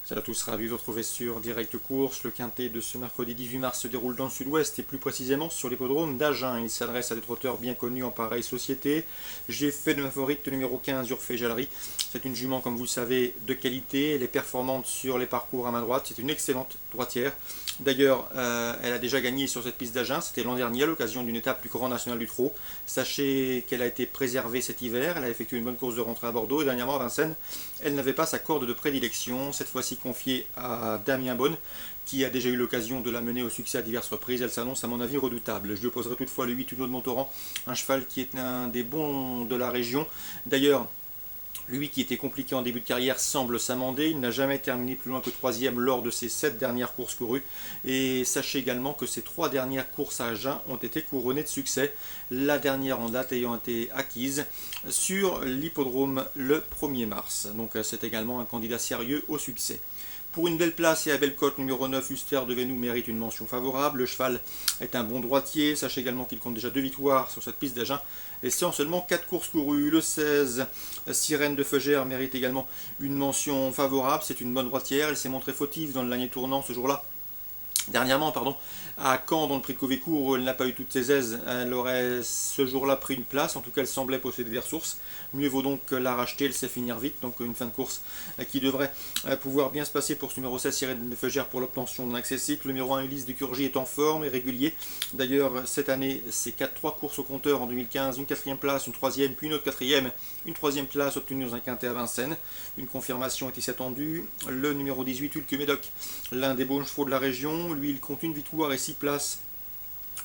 Salut à tous, ravi de vous retrouver sur Direct Course. Le quintet de ce mercredi 18 mars se déroule dans le sud-ouest et plus précisément sur l'hippodrome d'Agen. Il s'adresse à des trotteurs bien connus en pareille société. J'ai fait de ma favorite numéro 15, Urfé Jallery. C'est une jument, comme vous le savez, de qualité. Elle est performante sur les parcours à main droite. C'est une excellente droitière. D'ailleurs, elle a déjà gagné sur cette piste d'Agen. C'était l'an dernier à l'occasion d'une étape du Grand National du Trot. Sachez qu'elle a été préservée cet hiver. Elle a effectué une bonne course de rentrée à Bordeaux et dernièrement à Vincennes. Elle n'avait pas sa corde de prédilection. Cette fois-ci confiée à Damien Bonne, qui a déjà eu l'occasion de la mener au succès à diverses reprises. Elle s'annonce à mon avis redoutable. Je lui opposerai toutefois le 8 Uno de Montauran, un cheval qui est un des bons de la région. D'ailleurs, lui qui était compliqué en début de carrière semble s'amender. Il n'a jamais terminé plus loin que 3e lors de ses 7 dernières courses courues. Et sachez également que ces 3 dernières courses à Agen ont été couronnées de succès. La dernière en date ayant été acquise sur l'hippodrome le 1er mars. Donc c'est également un candidat sérieux au succès. Pour une belle place et à belle cote, numéro 9, Huster de Venou mérite une mention favorable. Le cheval est un bon droitier. Sachez également qu'il compte déjà 2 victoires sur cette piste d'Agen. Et c'est en seulement 4 courses courues. Le 16, Sirène de Feugère mérite également une mention favorable. C'est une bonne droitière. Elle s'est montrée fautive dans le dernier tournant ce jour-là. Dernièrement, à Caen, dans le prix de Covécourt, où elle n'a pas eu toutes ses aises, elle aurait ce jour-là pris une place. En tout cas, elle semblait posséder des ressources. Mieux vaut donc la racheter, elle sait finir vite. Donc une fin de course qui devrait pouvoir bien se passer pour ce numéro 16, Sirène de Feugère, pour l'obtention d'un accès cycle. Le numéro 1, Ulysse de Curgy, est en forme et régulier. D'ailleurs, cette année, c'est 3 courses au compteur en 2015, une 4e place, une 3e, puis une autre 4e, une 3e place obtenue dans un quintet à Vincennes. Une confirmation est ici attendue. Le numéro 18, Hulk Médoc, l'un des bons chevaux de la région. Lui, il compte une victoire et 6 places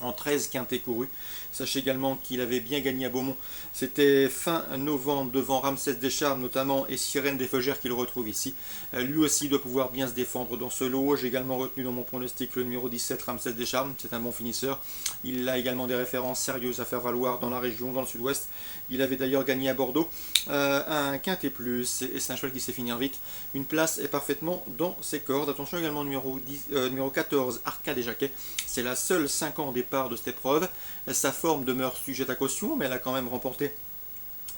en 13 quintés courus. Sachez également qu'il avait bien gagné à Beaumont. C'était fin novembre devant Ramsès Descharmes notamment et Sirène des Feugères qu'il retrouve ici. Lui aussi doit pouvoir bien se défendre dans ce lot. J'ai également retenu dans mon pronostic le numéro 17, Ramsès Descharmes. C'est un bon finisseur. Il a également des références sérieuses à faire valoir dans la région, dans le sud-ouest. Il avait d'ailleurs gagné à Bordeaux un quintet plus et c'est un cheval qui sait finir vite. Une place est parfaitement dans ses cordes. Attention également numéro 14, Arcade et Jacquet. C'est la seule 5 ans au départ de cette épreuve. Sa forme demeure sujette à caution, mais elle a quand même remporté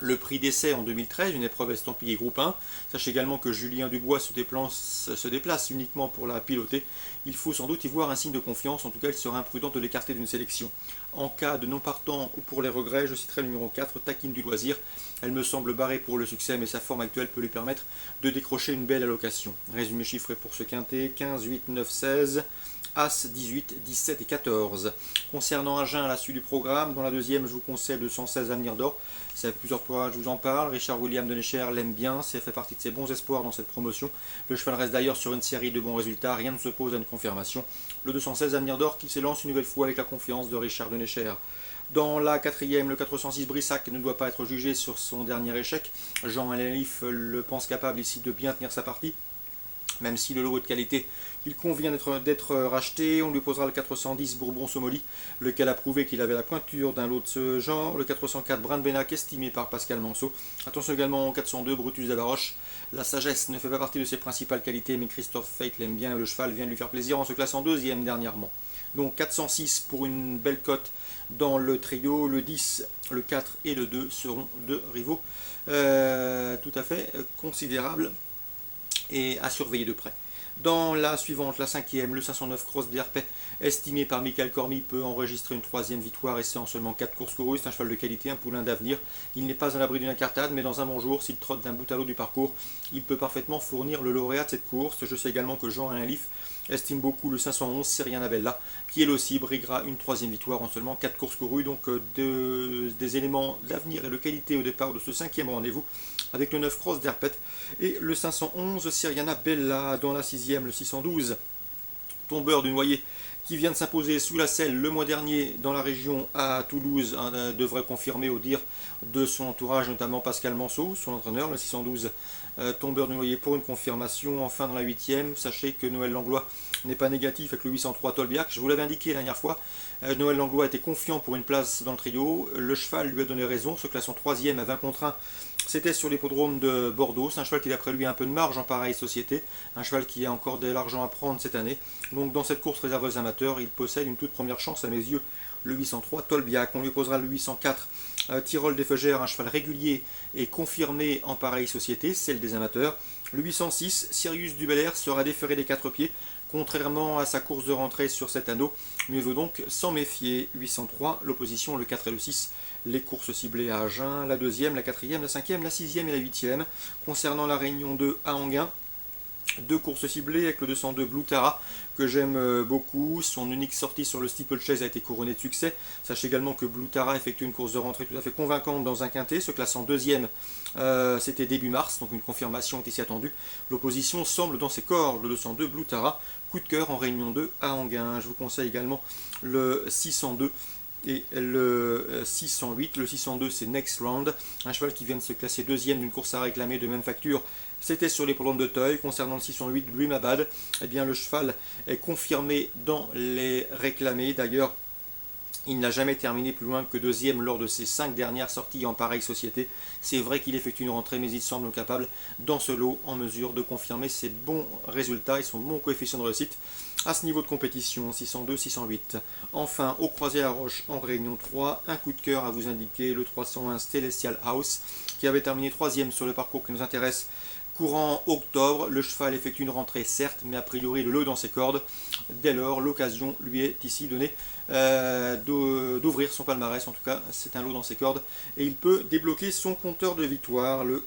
le prix d'essai en 2013, une épreuve estampillée groupe 1. Sachez également que Julien Dubois se déplace uniquement pour la piloter. Il faut sans doute y voir un signe de confiance, en tout cas il serait imprudent de l'écarter d'une sélection. En cas de non partant ou pour les regrets, je citerai le numéro 4, Taquine du Loisir. Elle me semble barrée pour le succès, mais sa forme actuelle peut lui permettre de décrocher une belle allocation. Résumé chiffré pour ce quintet, 15, 8, 9, 16... As, 18, 17 et 14. Concernant Agen, à la suite du programme, dans la deuxième, je vous conseille le 116 Avenir d'Or. Ça fait plusieurs fois que je vous en parle. Richard William de Necher l'aime bien. Ça fait partie de ses bons espoirs dans cette promotion. Le cheval reste d'ailleurs sur une série de bons résultats. Rien ne s'oppose à une confirmation. Le 216 Avenir d'Or qui s'élance une nouvelle fois avec la confiance de Richard de Necher. Dans la quatrième, le 406 Brissac ne doit pas être jugé sur son dernier échec. Jean Elif le pense capable ici de bien tenir sa partie. Même si le lot est de qualité, il convient d'être racheté. On lui posera le 410 Bourbon Somoli, lequel a prouvé qu'il avait la pointure d'un lot de ce genre. Le 404 Brin Benac, estimé par Pascal Manceau. Attention également au 402 Brutus d'Avaroche. La sagesse ne fait pas partie de ses principales qualités, mais Christophe Fate l'aime bien et le cheval vient de lui faire plaisir en se classant 2e dernièrement. Donc 406 pour une belle cote dans le trio. Le 10, le 4 et le 2 seront deux rivaux tout à fait considérables et à surveiller de près. Dans la suivante, la 5e, le 509 Cross d'Herpet, estimé par Michael Cormy, peut enregistrer une 3e victoire et c'est en seulement 4 courses courues. C'est un cheval de qualité, un poulain d'avenir. Il n'est pas à l'abri d'une incartade, mais dans un bon jour, s'il trotte d'un bout à l'autre du parcours, il peut parfaitement fournir le lauréat de cette course. Je sais également que Jean-Alain Lif estime beaucoup le 511 Seriana Bella, qui elle aussi briguera une 3e victoire en seulement 4 courses courues. Donc des éléments d'avenir et de qualité au départ de ce 5e rendez-vous, avec le 9 Cross d'Herpet et le 511 Seriana Bella. Dans la 6e, le 612 Tombeur du Noyer, qui vient de s'imposer sous la selle le mois dernier dans la région à Toulouse, devrait confirmer au dire de son entourage, notamment Pascal Manceau, son entraîneur. Le 612 Tombeur du Noyer pour une confirmation. Enfin dans la 8e, sachez que Noël Langlois n'est pas négatif avec le 803 Tolbiac. Je vous l'avais indiqué la dernière fois, Noël Langlois était confiant pour une place dans le trio. Le cheval lui a donné raison, se classant 3e à 20 contre 1. C'était sur l'hippodrome de Bordeaux. C'est un cheval qui d'après lui a un peu de marge en pareille société. Un cheval qui a encore de l'argent à prendre cette année. Donc dans cette course réserveuse amateurs, il possède une toute première chance à mes yeux. Le 803 Tolbiac. On lui posera le 804 Tyrol des Feugères, un cheval régulier et confirmé en pareille société, celle des amateurs. Le 806, Sirius du Bel Air, sera déféré des 4 pieds, contrairement à sa course de rentrée sur cet anneau. Mieux vaut donc s'en méfier. 803, l'opposition, le 4 et le 6, les courses ciblées à Agen, la deuxième, la quatrième, la cinquième, la sixième et la huitième. Concernant la Réunion 2 à Anguin, deux courses ciblées avec le 202 Blue Tara que j'aime beaucoup. Son unique sortie sur le steeplechase a été couronnée de succès. Sachez également que Blue Tara effectue une course de rentrée tout à fait convaincante dans un quintet, se classant deuxième. C'était début mars, donc une confirmation était si attendue. L'opposition semble dans ses cordes. Le 202 Blue Tara, coup de cœur en Réunion 2 à Anguin. Je vous conseille également le 602 et le 608. Le 602, c'est Next Round, un cheval qui vient de se classer deuxième d'une course à réclamer de même facture. C'était sur les l'hippodrome de Teuil. Concernant le 608 Dreamabad, eh bien le cheval est confirmé dans les réclamés. D'ailleurs, il n'a jamais terminé plus loin que deuxième lors de ses 5 dernières sorties en pareille société. C'est vrai qu'il effectue une rentrée, mais il semble capable, dans ce lot, en mesure de confirmer ses bons résultats et son bon coefficient de réussite à ce niveau de compétition, 602, 608. Enfin, au Croisé-la-Roche en Réunion 3, un coup de cœur à vous indiquer, le 301 Celestial House, qui avait terminé troisième sur le parcours qui nous intéresse courant octobre. Le cheval effectue une rentrée certes, mais a priori le lot dans ses cordes. Dès lors, l'occasion lui est ici donnée d'ouvrir son palmarès. En tout cas, c'est un lot dans ses cordes et il peut débloquer son compteur de victoire. Le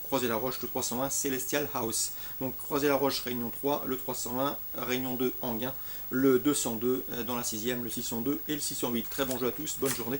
Croisé-la-Roche, le 301 Celestial House. Donc Croisé-la-Roche, Réunion 3, le 301, Réunion 2, Anguin, le 202 dans la 6e, le 602 et le 608. Très bon jeu à tous, bonne journée.